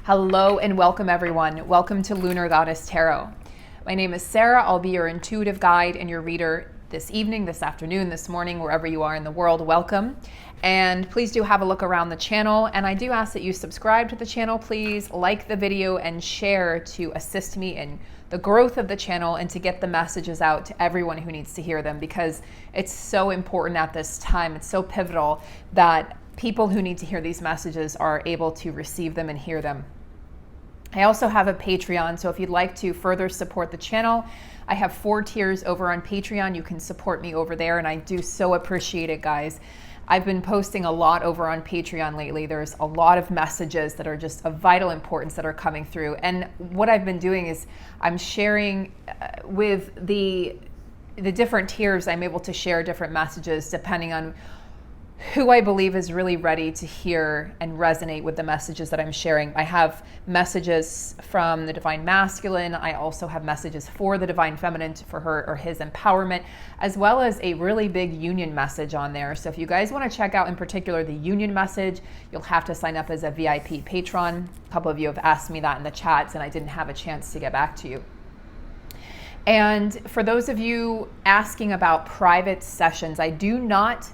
Hello and welcome everyone. Welcome to Lunar Goddess Tarot. My name is Sarah. I'll be your intuitive guide and your reader this evening, this afternoon, this morning, wherever you are in the world. Welcome. And please do have a look around the channel. And I do ask that you subscribe to the channel, please, like the video and share to assist me in the growth of the channel and to get the messages out to everyone who needs to hear them, because it's so important at this time. It's so pivotal that people who need to hear these messages are able to receive them and hear them. I also have a Patreon, so if you'd like to further support the channel, I have 4 tiers over on Patreon. You can support me over there, and I do so appreciate it, guys. I've been posting a lot over on Patreon lately. There's a lot of messages that are just of vital importance that are coming through. And what I've been doing is I'm sharing with the different tiers. I'm able to share different messages depending on who I believe is really ready to hear and resonate with the messages that I'm sharing. I have messages from the Divine Masculine. I also have messages for the Divine Feminine for her or his empowerment, as well as a really big union message on there. So if you guys want to check out in particular the union message, you'll have to sign up as a VIP patron. A couple of you have asked me that in the chats and I didn't have a chance to get back to you. And for those of you asking about private sessions, I do not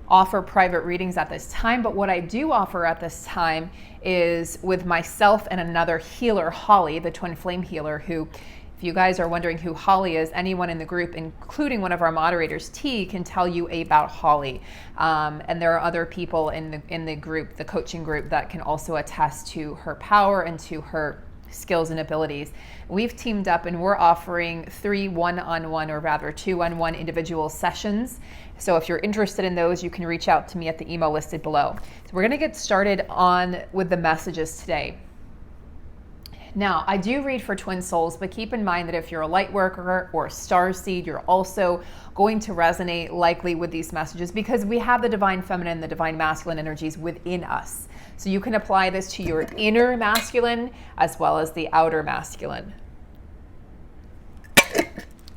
offer private readings at this time, but what I do offer at this time is with myself and another healer, Holly, the twin flame healer, who, if you guys are wondering who Holly is, anyone in the group, including one of our moderators, T, can tell you about Holly. And there are other people in the group, the coaching group, that can also attest to her power and to her skills and abilities. We've teamed up and we're offering 3 one-on-one, or rather 2-on-1 individual sessions. So if you're interested in those, you can reach out to me at the email listed below. So we're going to get started with the messages today. Now, I do read for twin souls, but keep in mind that if you're a light worker or a starseed, you're also going to resonate likely with these messages because we have the Divine Feminine, the Divine Masculine energies within us. So you can apply this to your inner masculine as well as the outer masculine.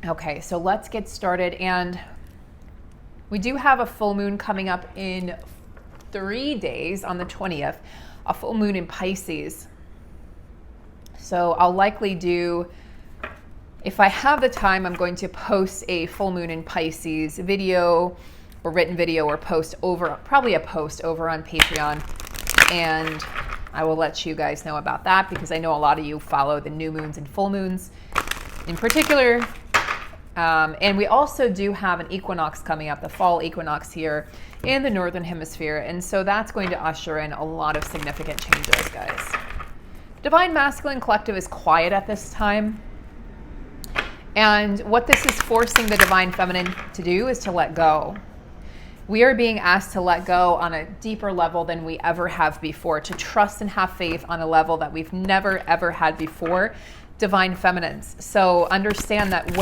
Okay, so let's get started. And we do have a full moon coming up in 3 days on the 20th, a full moon in Pisces. So I'll likely do, if I have the time, I'm going to post a full moon in Pisces video or written video or probably a post over on Patreon. And I will let you guys know about that because I know a lot of you follow the new moons and full moons in particular. And we also do have an equinox coming up, the fall equinox here in the Northern Hemisphere. And so that's going to usher in a lot of significant changes, guys. Divine Masculine Collective is quiet at this time. And what this is forcing the Divine Feminine to do is to let go. We are being asked to let go on a deeper level than we ever have before, to trust and have faith on a level that we've never, ever had before. Divine Feminines. So understand that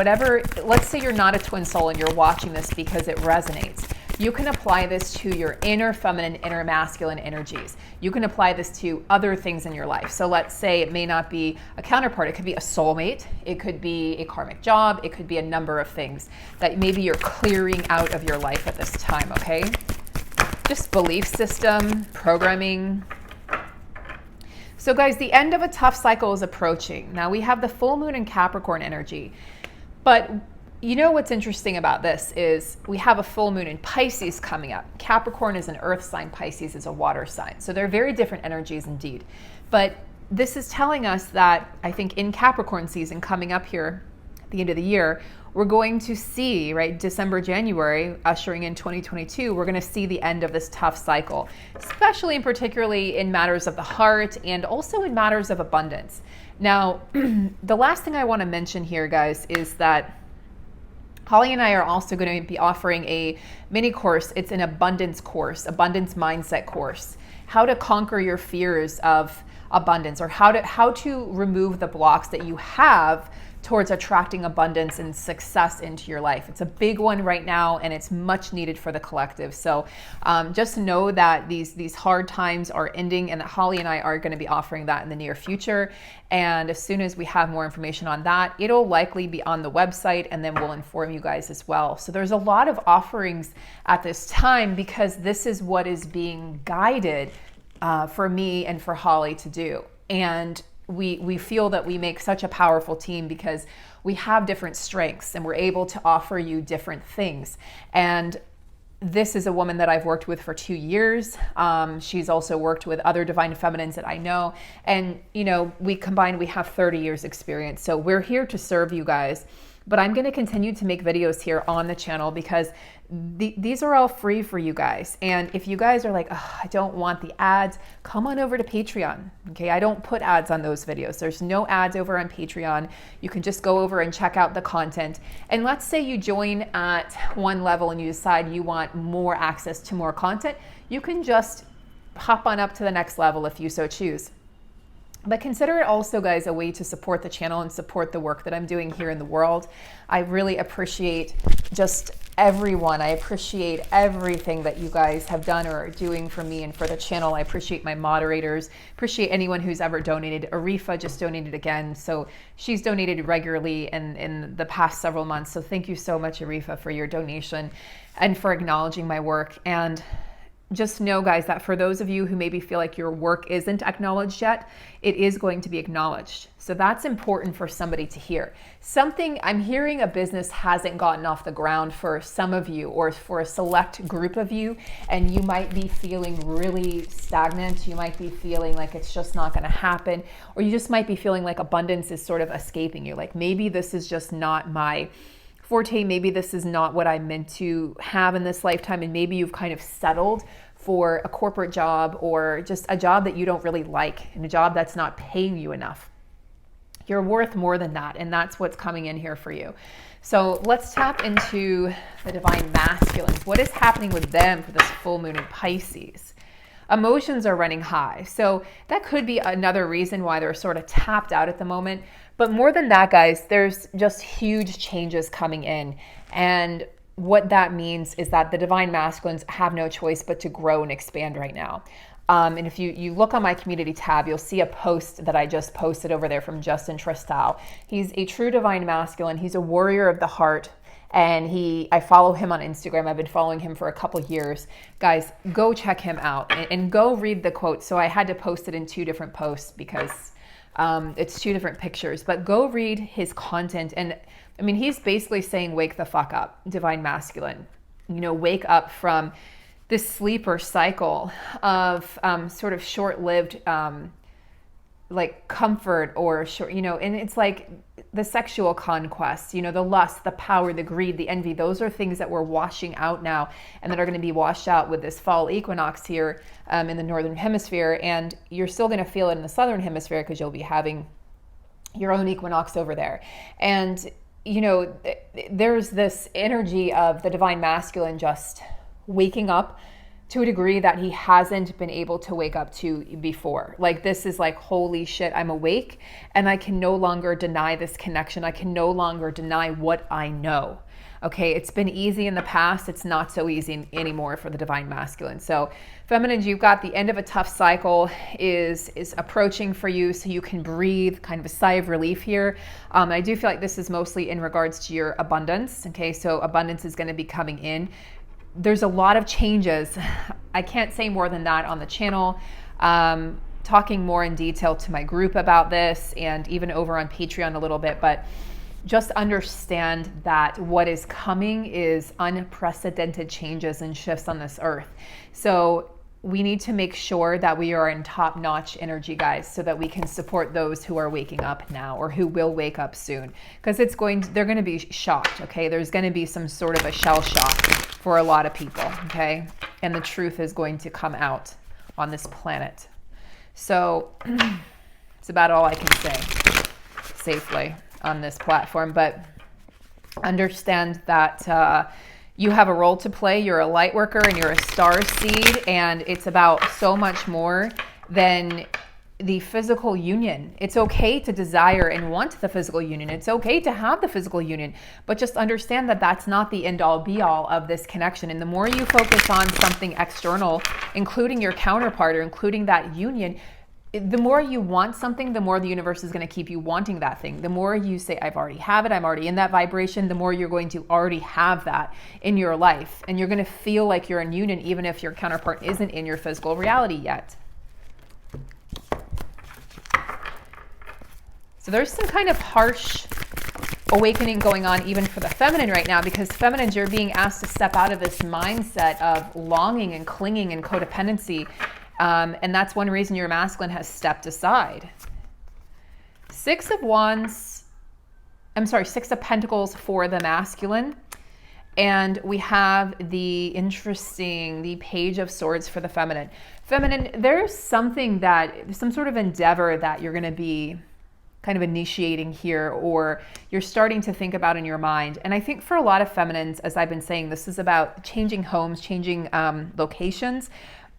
let's say you're not a twin soul and you're watching this because it resonates. You can apply this to your inner feminine, inner masculine energies. You can apply this to other things in your life. So let's say it may not be a counterpart. It could be a soulmate. It could be a karmic job. It could be a number of things that maybe you're clearing out of your life at this time, okay? Just belief system, programming. So guys, the end of a tough cycle is approaching. Now we have the full moon in Capricorn energy, but you know what's interesting about this is we have a full moon in Pisces coming up. Capricorn is an earth sign, Pisces is a water sign. So they're very different energies indeed. But this is telling us that I think in Capricorn season coming up here at the end of the year, we're going to see, right, December, January, ushering in 2022, we're going to see the end of this tough cycle, especially and particularly in matters of the heart and also in matters of abundance. Now, the last thing I want to mention here, guys, is that Holly and I are also going to be offering a mini course. It's an abundance course, abundance mindset course, how to conquer your fears of abundance, or how to remove the blocks that you have towards attracting abundance and success into your life. It's a big one right now and it's much needed for the collective. So just know that these hard times are ending and that Holly and I are going to be offering that in the near future. And as soon as we have more information on that, it'll likely be on the website and then we'll inform you guys as well. So there's a lot of offerings at this time because this is what is being guided for me and for Holly to do. And we feel that we make such a powerful team because we have different strengths and we're able to offer you different things. And this is a woman that I've worked with for 2 years. She's also worked with other divine feminines that I know. And, you know, we combined, we have 30 years experience. So we're here to serve you guys. But I'm going to continue to make videos here on the channel because these are all free for you guys. And if you guys are like, oh, I don't want the ads, come on over to Patreon. Okay, I don't put ads on those videos. There's no ads over on Patreon. You can just go over and check out the content. And let's say you join at one level and you decide you want more access to more content. You can just hop on up to the next level if you so choose. But consider it also, guys, a way to support the channel and support the work that I'm doing here in the world. I really appreciate just everyone. I appreciate everything that you guys have done or are doing for me and for the channel. I appreciate my moderators, appreciate anyone who's ever donated. Arifa just donated again. So she's donated regularly in the past several months. So thank you so much, Arifa, for your donation and for acknowledging my work. And just know, guys, that for those of you who maybe feel like your work isn't acknowledged yet, it is going to be acknowledged. So that's important for somebody to hear. Something I'm hearing, a business hasn't gotten off the ground for some of you or for a select group of you, and you might be feeling really stagnant. You might be feeling like it's just not going to happen, or you just might be feeling like abundance is sort of escaping you. Like maybe this is just not my forte, maybe this is not what I'm meant to have in this lifetime, and maybe you've kind of settled for a corporate job or just a job that you don't really like and a job that's not paying you enough. You're worth more than that, and that's what's coming in here for you. So let's tap into the divine masculines. What is happening with them for this full moon in Pisces? Emotions are running high. So that could be another reason why they're sort of tapped out at the moment. But more than that, guys, there's just huge changes coming in. And what that means is that the divine masculines have no choice but to grow and expand right now. And if you look on my community tab, you'll see a post that I just posted over there from Justin Tristal. He's a true divine masculine. He's a warrior of the heart. And I follow him on Instagram. I've been following him for a couple years. Guys, go check him out and go read the quote. So I had to post it in 2 different posts because it's 2 different pictures. But go read his content. And I mean, he's basically saying, wake the fuck up, divine masculine. You know, wake up from this sleeper cycle of sort of short-lived like comfort or short, you know, and it's like the sexual conquest, you know, the lust, the power, the greed, the envy. Those are things that we're washing out now and that are going to be washed out with this fall equinox here in the northern hemisphere. And you're still going to feel it in the southern hemisphere because you'll be having your own equinox over there. And, you know, there's this energy of the divine masculine just waking up to a degree that he hasn't been able to wake up to before. Like this is like, holy shit, I'm awake and I can no longer deny this connection. I can no longer deny what I know. Okay, it's been easy in the past. It's not so easy anymore for the divine masculine. So feminines, you've got the end of a tough cycle is approaching for you, so you can breathe, kind of a sigh of relief here. I do feel like this is mostly in regards to your abundance. Okay, so abundance is going to be coming in. There's a lot of changes. I can't say more than that on the channel. Talking more in detail to my group about this and even over on Patreon a little bit, but just understand that what is coming is unprecedented changes and shifts on this earth. So we need to make sure that we are in top-notch energy, guys, so that we can support those who are waking up now or who will wake up soon. Because they're going to be shocked, okay? There's going to be some sort of a shell shock for a lot of people, okay? And the truth is going to come out on this planet. So it's about all I can say safely on this platform. But understand that you have a role to play. You're a light worker and you're a star seed, and it's about so much more than the physical union. It's okay to desire and want the physical union. It's okay to have the physical union, but just understand that that's not the end all be all of this connection. And the more you focus on something external, including your counterpart or including that union, the more you want something, the more the universe is going to keep you wanting that thing. The more you say, I've already have it, I'm already in that vibration, the more you're going to already have that in your life. And you're going to feel like you're in union even if your counterpart isn't in your physical reality yet. So there's some kind of harsh awakening going on even for the feminine right now, because feminines, you're being asked to step out of this mindset of longing and clinging and codependency. And that's one reason your masculine has stepped aside. Six of Pentacles for the masculine. And we have the Page of Swords for the feminine. Feminine, there's some sort of endeavor that you're going to be kind of initiating here, or you're starting to think about in your mind. And I think for a lot of feminines, as I've been saying, this is about changing homes, changing locations.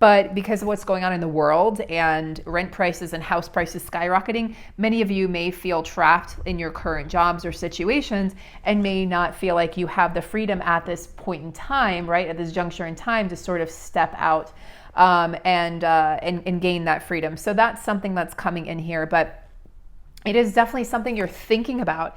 But because of what's going on in the world and rent prices and house prices skyrocketing, many of you may feel trapped in your current jobs or situations and may not feel like you have the freedom at this point in time, right, at this juncture in time, to sort of step out and gain that freedom. So that's something that's coming in here. But it is definitely something you're thinking about.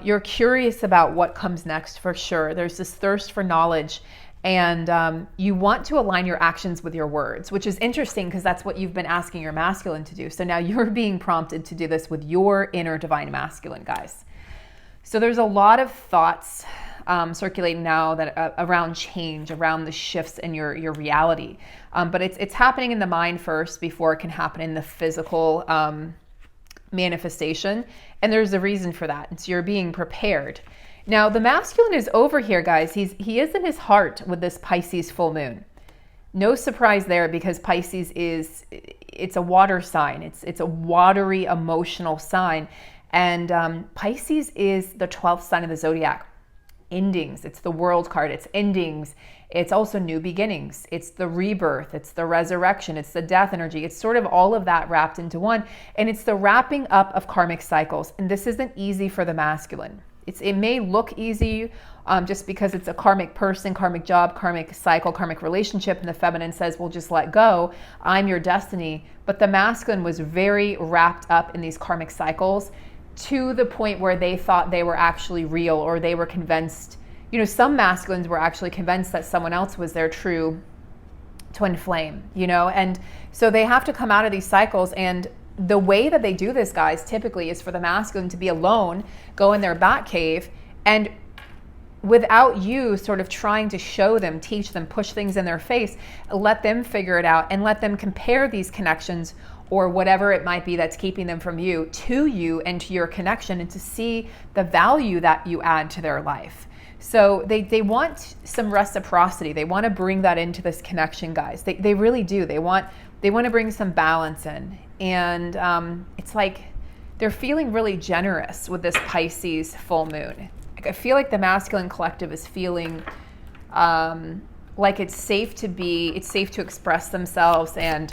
You're curious about what comes next for sure. There's this thirst for knowledge, and you want to align your actions with your words, which is interesting because that's what you've been asking your masculine to do. So now you're being prompted to do this with your inner divine masculine, guys. So there's a lot of thoughts circulating now that around change, around the shifts in your reality. But it's happening in the mind first before it can happen in the physical manifestation, and there's a reason for that. So you're being prepared. Now the masculine is over here, guys. He is in his heart with this Pisces full moon. No surprise there, because Pisces it's a water sign. It's a watery emotional sign, and Pisces is the 12th sign of the zodiac. Endings. It's the World card. It's endings. It's also new beginnings. It's the rebirth. It's the resurrection. It's the death energy. It's sort of all of that wrapped into one. And it's the wrapping up of karmic cycles. And this isn't easy for the masculine. It may look easy just because it's a karmic person, karmic job, karmic cycle, karmic relationship. And the feminine says, well, just let go. I'm your destiny. But the masculine was very wrapped up in these karmic cycles, to the point where they thought they were actually real, or they were convinced, some masculines were actually convinced that someone else was their true twin flame, and so they have to come out of these cycles. And the way that they do this, guys, typically is for the masculine to be alone, go in their bat cave, and without you sort of trying to show them, teach them, push things in their face, let them figure it out and let them compare these connections or whatever it might be that's keeping them from you to you and to your connection, and to see the value that you add to their life. So they want some reciprocity. They want to bring that into this connection, guys. They really do. They want to bring some balance in. And it's like they're feeling really generous with this Pisces full moon. I feel like the masculine collective is feeling like it's safe to express themselves. And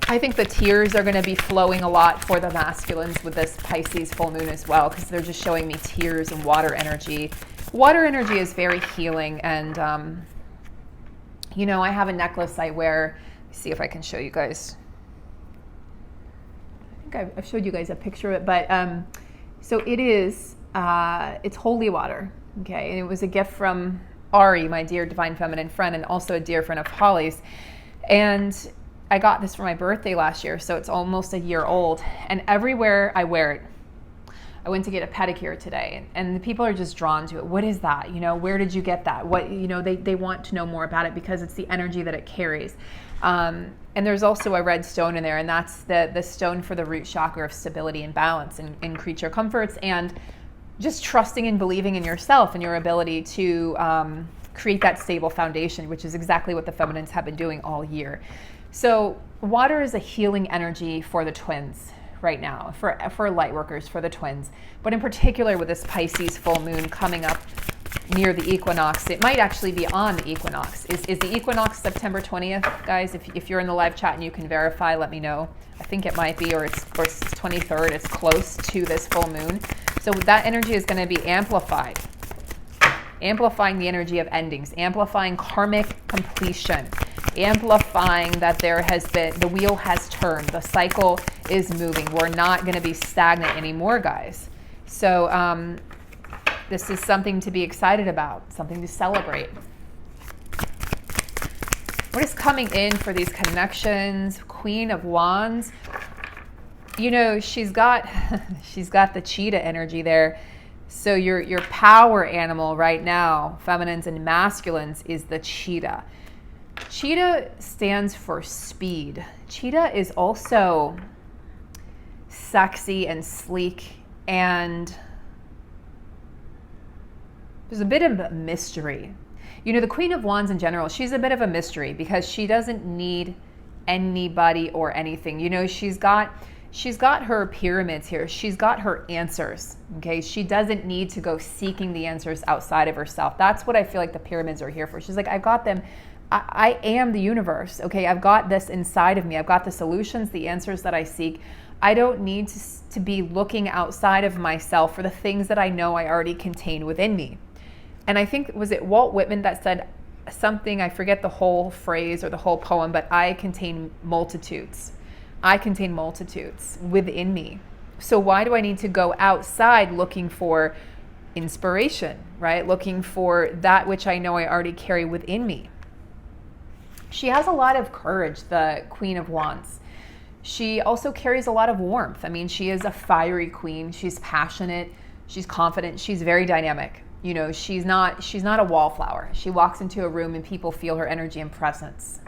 I think the tears are going to be flowing a lot for the masculines with this Pisces full moon as well, because they're just showing me tears and water energy. Water energy is very healing. And, I have a necklace I wear. Let's see if I can show you guys. I think I've showed you guys a picture of it. But so it is, it's holy water. Okay. And it was a gift from Ari, my dear divine feminine friend, and also a dear friend of Holly's. And I got this for my birthday last year, so it's almost a year old. And everywhere I wear it, I went to get a pedicure today, and the people are just drawn to it. What is that? Where did you get that? What, they want to know more about it because it's the energy that it carries. And there's also a red stone in there, and that's the stone for the root chakra of stability and balance and creature comforts, and just trusting and believing in yourself and your ability to create that stable foundation, which is exactly what the feminines have been doing all year. So water is a healing energy for the twins right now, for light workers, for the twins. But in particular with this Pisces full moon coming up near the equinox, it might actually be on the equinox. Is the equinox September 20th, guys? If you're in the live chat and you can verify, let me know. I think it might be, or it's 23rd. It's close to this full moon. So that energy is going to be amplified. Amplifying the energy of endings, amplifying karmic completion, amplifying that the wheel has turned, the cycle is moving. We're not going to be stagnant anymore, guys. So this is something to be excited about, something to celebrate. What is coming in for these connections? Queen of Wands. you know, she's got she's got the cheetah energy there. So your power animal right now, feminines and masculines, is the cheetah. Cheetah stands for speed. Cheetah is also sexy and sleek, and there's a bit of a mystery. You know, the Queen of Wands in general, she's a bit of a mystery because she doesn't need anybody or anything. You know, she's got her pyramids here. She's got her answers, okay? She doesn't need to go seeking the answers outside of herself. That's what I feel like the pyramids are here for. She's like, I've got them. I am the universe, okay? I've got this inside of me. I've got the solutions, the answers that I seek. I don't need to be looking outside of myself for the things that I know I already contain within me. And I think, was it Walt Whitman that said something, I forget the whole phrase or the whole poem, but I contain multitudes. I contain multitudes within me. So why do I need to go outside looking for inspiration, right? Looking for that which I know I already carry within me. She has a lot of courage, the Queen of Wands. She also carries a lot of warmth. I mean, she is a fiery queen. She's passionate. She's confident. She's very dynamic. You know, she's not a wallflower. She walks into a room and people feel her energy and presence.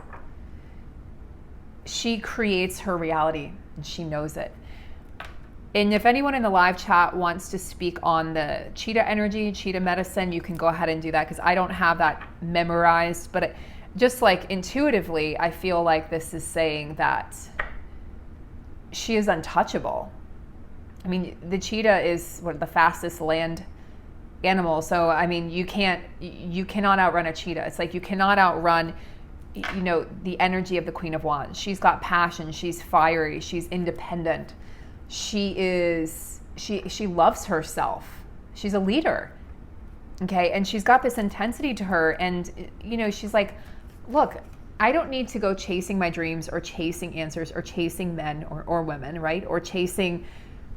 She creates her reality and she knows it. And if anyone in the live chat wants to speak on the cheetah energy, cheetah medicine, you can go ahead and do that because I don't have that memorized. But just like intuitively, I feel like this is saying that she is untouchable. I mean, the cheetah is the fastest land animal. So, I mean, you cannot outrun a cheetah. It's like you cannot outrun, you know, the energy of the Queen of Wands. She's got passion. She's fiery. She's independent. She loves herself. She's a leader. Okay. And she's got this intensity to her. And, you know, she's like, look, I don't need to go chasing my dreams or chasing answers or chasing men or women, right? Or chasing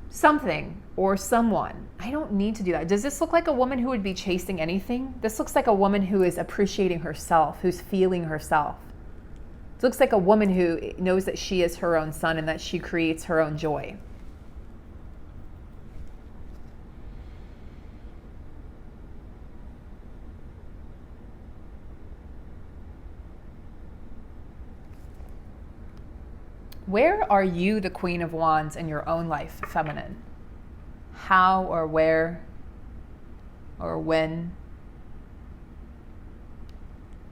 something or someone. I don't need to do that. Does this look like a woman who would be chasing anything? This looks like a woman who is appreciating herself, who's feeling herself. It looks like a woman who knows that she is her own sun and that she creates her own joy. Where are you the Queen of Wands in your own life, feminine? How or where or when?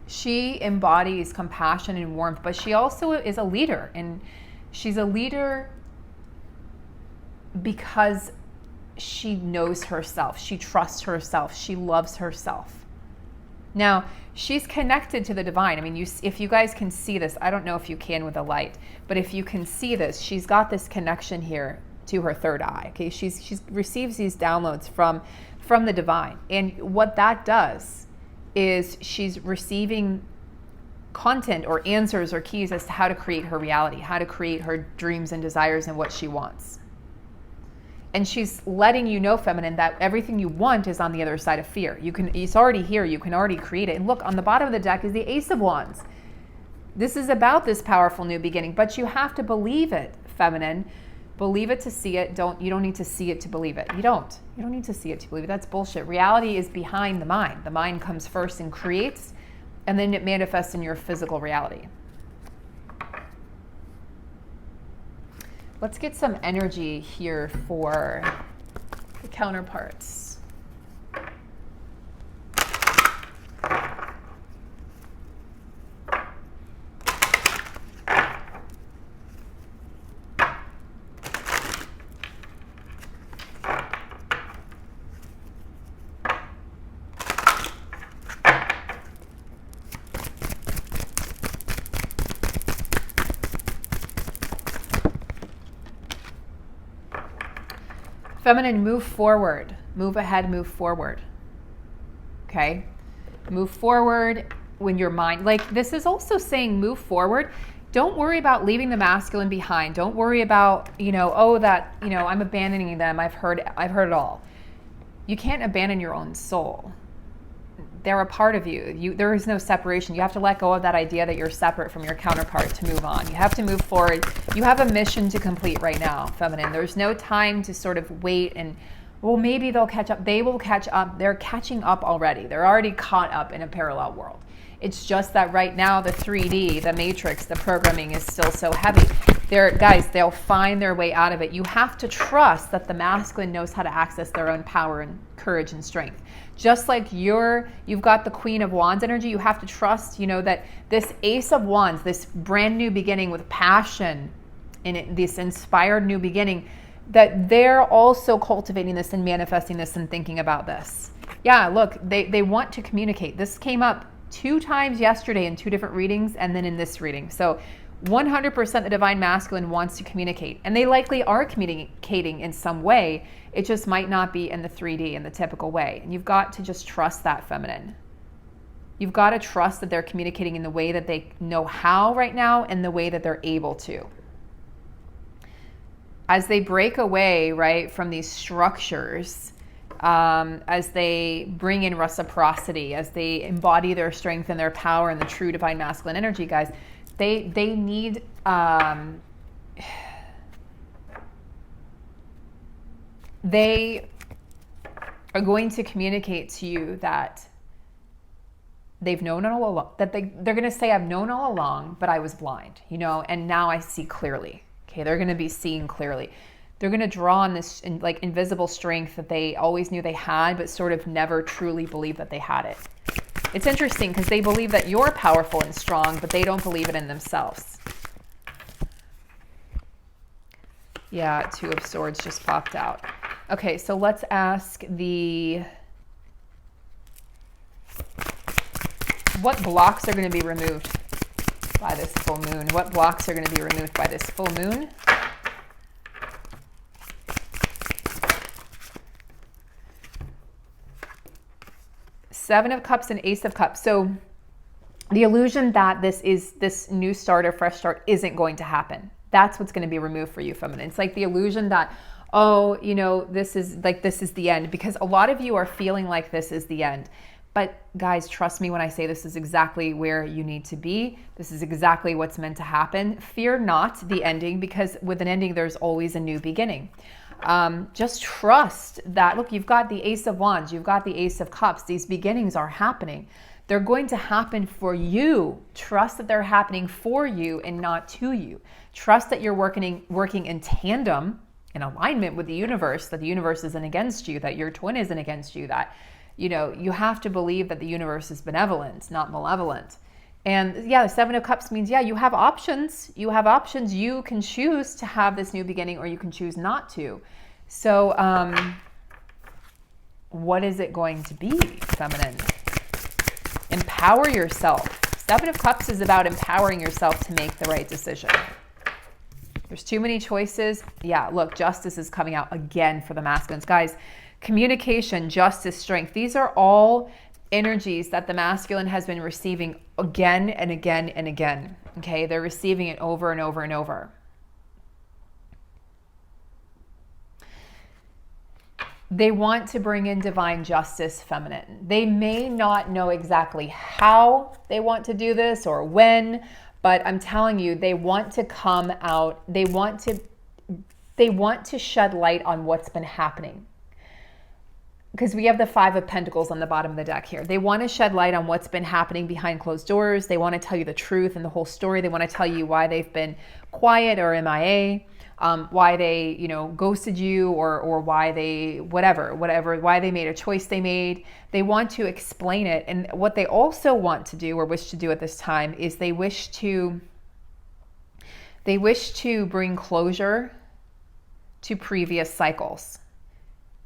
She embodies compassion and warmth, but she also is a leader. And she's a leader because she knows herself. She trusts herself. She loves herself. Now, she's connected to the divine. I mean, if you guys can see this, I don't know if you can with the light, but if you can see this, she's got this connection here to her third eye. Okay, she receives these downloads from the divine, and what that does is she's receiving content or answers or keys as to how to create her reality, how to create her dreams and desires and what she wants. And she's letting you know, feminine, that everything you want is on the other side of fear. It's already here. You can already create it. And look, on the bottom of the deck is the Ace of Wands. This is about this powerful new beginning, but you have to believe it, feminine. Believe it to see it. You don't need to see it to believe it. You don't need to see it to believe it. That's bullshit. Reality is behind the mind. The mind comes first and creates, and then it manifests in your physical reality. Let's get some energy here for the counterparts. Feminine, move forward, move ahead, move forward. Okay? Move forward when your mind, like this is also saying move forward. Don't worry about leaving the masculine behind. Don't worry about, I'm abandoning them. I've heard it all. You can't abandon your own soul. they're a part of you. There is no separation. You have to let go of that idea that you're separate from your counterpart to move on. You have to move forward. You have a mission to complete right now, feminine. There's no time to sort of wait and, well, maybe they'll catch up. They will catch up. They're catching up already. They're already caught up in a parallel world. It's just that right now, the 3D, the matrix, the programming is still so heavy. Guys, they'll find their way out of it. You have to trust that the masculine knows how to access their own power and courage and strength. Just like you've got the Queen of Wands energy, you have to trust, that this Ace of Wands, this brand new beginning with passion in this inspired new beginning, that they're also cultivating this and manifesting this and thinking about this. Yeah, look, they want to communicate. This came up 2 times yesterday in 2 different readings and then in this reading. So 100% the divine masculine wants to communicate, and they likely are communicating in some way. It just might not be in the 3D in the typical way. And you've got to just trust that, feminine. You've got to trust that they're communicating in the way that they know how right now and the way that they're able to. As they break away, right, from these structures, as they bring in reciprocity, as they embody their strength and their power and the true divine masculine energy, guys, they need they are going to communicate to you that they've known all along, that they're going to say, I've known all along, but I was blind, and now I see clearly. Okay, they're going to be seeing clearly. They're going to draw on this like invisible strength that they always knew they had, but sort of never truly believed that they had it. It's interesting because they believe that you're powerful and strong, but they don't believe it in themselves. Yeah, 2 of Swords just popped out. Okay, so let's ask what blocks are going to be removed by this full moon? What blocks are going to be removed by this full moon? Seven of Cups and Ace of Cups. So the illusion that this new start or fresh start isn't going to happen. That's what's going to be removed for you, feminine. It's like the illusion that, this is the end, because a lot of you are feeling like this is the end. But guys, trust me when I say this is exactly where you need to be. This is exactly what's meant to happen. Fear not the ending, because with an ending, there's always a new beginning. Just trust that, look, you've got the Ace of Wands, you've got the Ace of Cups. These beginnings are happening. They're going to happen for you. Trust that they're happening for you and not to you. Trust that you're working in tandem, in alignment with the universe, that the universe isn't against you, that your twin isn't against you, that, you have to believe that the universe is benevolent, not malevolent. And yeah, the Seven of Cups means, yeah, you have options. You have options. You can choose to have this new beginning, or you can choose not to. So what is it going to be, feminine? Empower yourself. Seven of Cups is about empowering yourself to make the right decision. There's too many choices. Yeah, look, justice is coming out again for the masculines. Guys, communication, justice, strength. These are all energies that the masculine has been receiving again and again and again. Okay, they're receiving it over and over and over. They want to bring in divine justice, feminine. They may not know exactly how they want to do this or when, but I'm telling you, they want to come out. They want to shed light on what's been happening. Because we have the Five of Pentacles on the bottom of the deck here. They want to shed light on what's been happening behind closed doors. They want to tell you the truth and the whole story. They want to tell you why they've been quiet or MIA, why they, ghosted you, or why they, whatever, why they made a choice they made. They want to explain it. And what they also want to do or wish to do at this time is they wish to bring closure to previous cycles.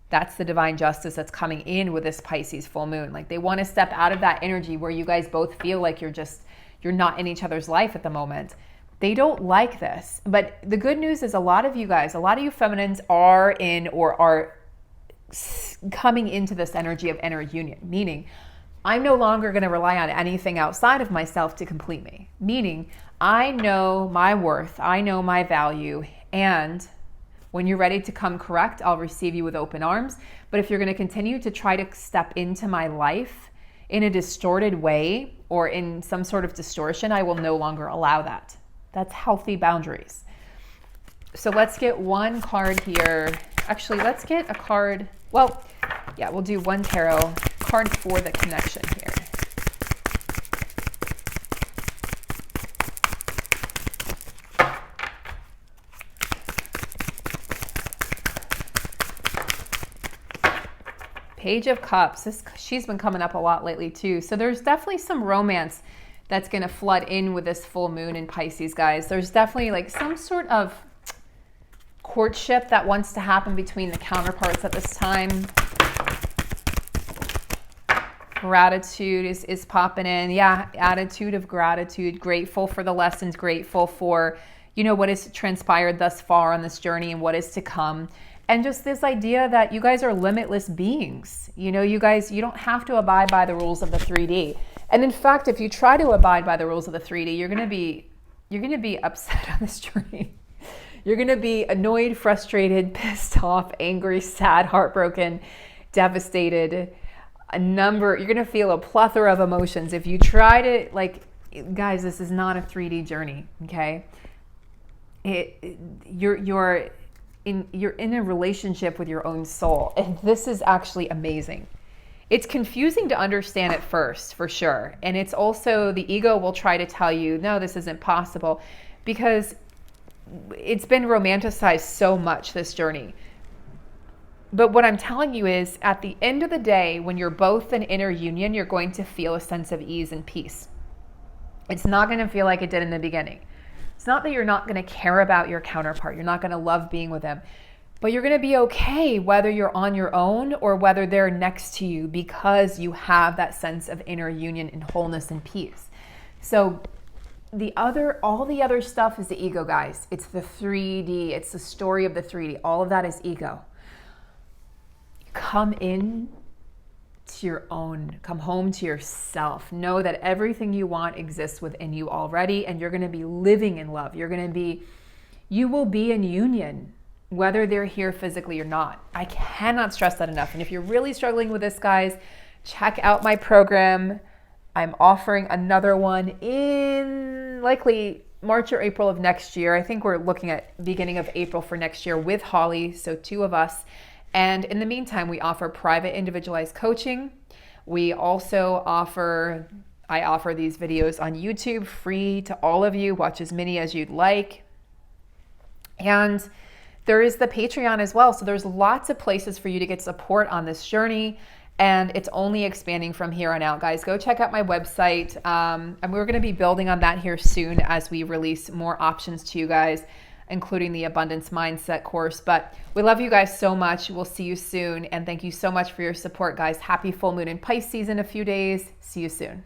That's the divine justice that's coming in with this Pisces full moon. Like, they want to step out of that energy where you guys both feel like you're not in each other's life at the moment. They don't like this. But the good news is a lot of you feminines are in or are coming into this energy of inner union, meaning I'm no longer going to rely on anything outside of myself to complete me. Meaning I know my worth, I know my value, and when you're ready to come correct, I'll receive you with open arms. But if you're going to continue to try to step into my life in a distorted way or in some sort of distortion, I will no longer allow that. That's healthy boundaries. So let's get one card here. Actually, let's get a card. Well, yeah, we'll do one tarot card for the connection here. Page of Cups. She's been coming up a lot lately too. So there's definitely some romance that's going to flood in with this full moon in Pisces, guys. There's definitely like some sort of courtship that wants to happen between the counterparts at this time. Gratitude is popping in. Yeah, attitude of gratitude. Grateful for the lessons. Grateful for, you know, what has transpired thus far on this journey and what is to come. And just this idea that you guys are limitless beings. You know, you guys, you don't have to abide by the rules of the 3D. And in fact, if you try to abide by the rules of the 3D, you're going to be upset on this journey. You're going to be annoyed, frustrated, pissed off, angry, sad, heartbroken, devastated. You're going to feel a plethora of emotions. If you try to, like, guys, this is not a 3D journey, okay? You're in a relationship with your own soul. And this is actually amazing. It's confusing to understand at first, for sure. And it's also, the ego will try to tell you, no, this isn't possible, because it's been romanticized so much, this journey. But what I'm telling you is, at the end of the day, when you're both in inner union, you're going to feel a sense of ease and peace. It's not going to feel like it did in the beginning. It's not that you're not going to care about your counterpart. You're not going to love being with them. But you're going to be okay whether you're on your own or whether they're next to you, because you have that sense of inner union and wholeness and peace. So all the other stuff is the ego, guys. It's the 3D. It's the story of the 3D. All of that is ego. Come in to your own. Come home to yourself. Know that everything you want exists within you already, and you're going to be living in love. You will be in union, whether they're here physically or not. I cannot stress that enough. And if you're really struggling with this, guys, check out my program. I'm offering another one in likely March or April of next year. I think we're looking at beginning of April for next year with Holly, so 2 of us. And in the meantime, we offer private individualized coaching. We also I offer these videos on YouTube free to all of you. Watch as many as you'd like. And there is the Patreon as well. So there's lots of places for you to get support on this journey. And it's only expanding from here on out, guys. Go check out my website. And we're going to be building on that here soon as we release more options to you guys, including the Abundance Mindset course. But we love you guys so much. We'll see you soon. And thank you so much for your support, guys. Happy full moon in Pisces in a few days. See you soon.